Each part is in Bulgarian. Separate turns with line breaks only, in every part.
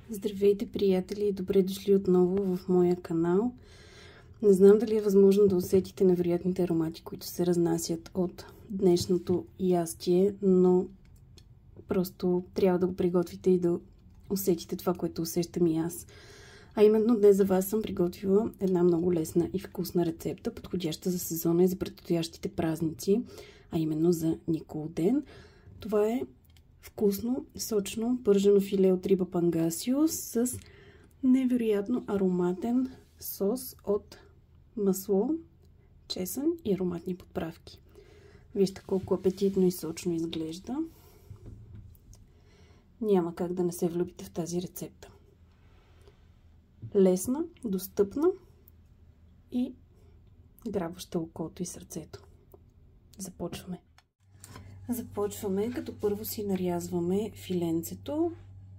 Здравейте, приятели, и добре дошли отново в моя канал. Не знам дали е възможно да усетите невероятните аромати, които се разнасят от днешното ястие, но просто трябва да го приготвите и да усетите това, което усещам и аз. А именно днес за вас съм приготвила една много лесна и вкусна рецепта, подходяща за сезона и за предстоящите празници, а именно за Николден. Това е вкусно, сочно пържено филе от риба пангасио с невероятно ароматен сос от масло, чесън и ароматни подправки. Вижте колко апетитно и сочно изглежда. Няма как да не се влюбите в тази рецепта. Лесна, достъпна и грабваща окото и сърцето. Започваме. Започваме, като първо си нарязваме филенцето.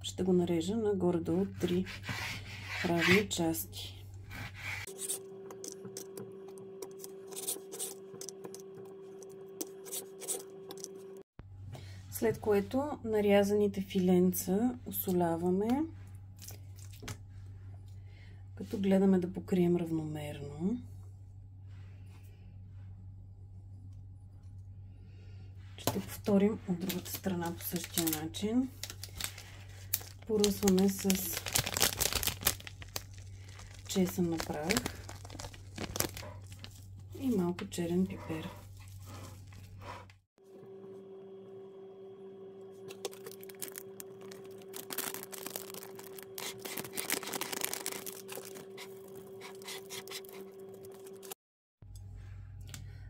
Ще го нарежа на горе-долу 3 равни части. След което нарязаните филенца осоляваме, като гледаме да покрием равномерно. Ще повторим от другата страна по същия начин. Поръсваме с чесън на прах и малко черен пипер.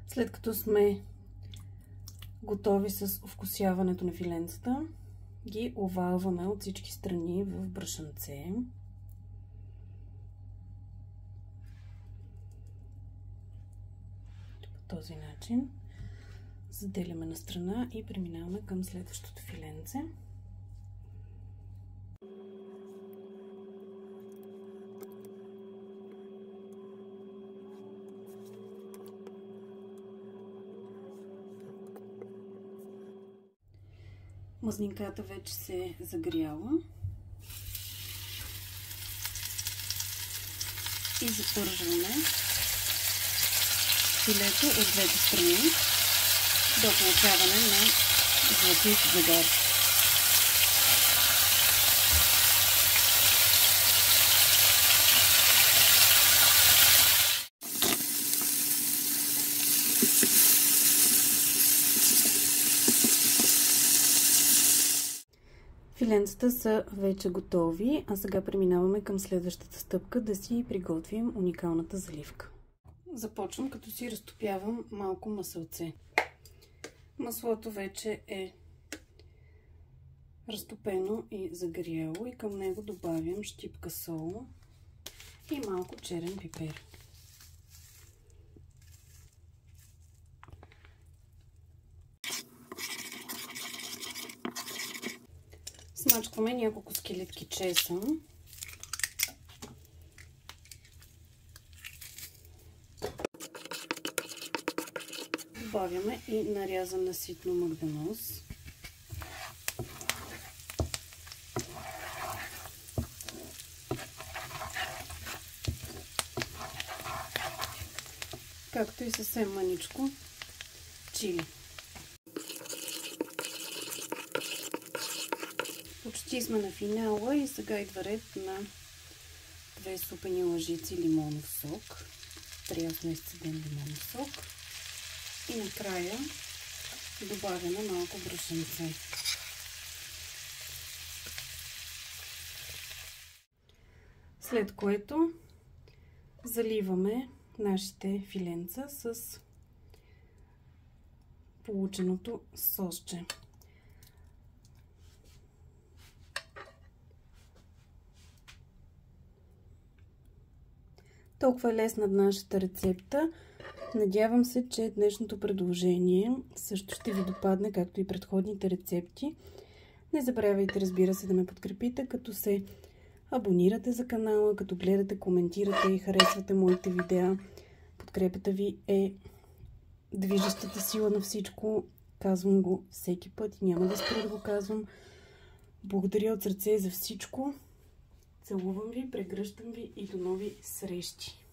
След като сме готови с овкусяването на филенцата, ги овалваме от всички страни в брашънце. По този начин заделяме на страна и преминаваме към следващото филенце. Мазнинката вече се е загряла и запържваме филето от двете страни до получаване на златист загар. Филенцата са вече готови, а сега преминаваме към следващата стъпка да си приготвим уникалната заливка. Започвам като си разтопявам малко масълце. Маслото вече е разтопено и загряло и към него добавям щипка сол и малко черен пипер. Смачкваме няколко скелетки чесън. Добавяме и нарязан на ситно магданоз. Както и съвсем маничко чили. Почти сме на финала и сега идва ред на 2 супени лъжици лимонов сок, прясно изцеден лимонов сок и накрая добавяме малко брашънце. След което заливаме нашите филенца с полученото сосче. Толкова е лесна нашата рецепта. Надявам се, че днешното предложение също ще ви допадне, както и предходните рецепти. Не забравяйте, разбира се, да ме подкрепите, като се абонирате за канала, като гледате, коментирате и харесвате моите видеа. Подкрепата ви е движещата сила на всичко. Казвам го всеки път и няма да спра да го казвам. Благодаря от сърце за всичко. Целувам ви, прегръщам ви и до нови срещи!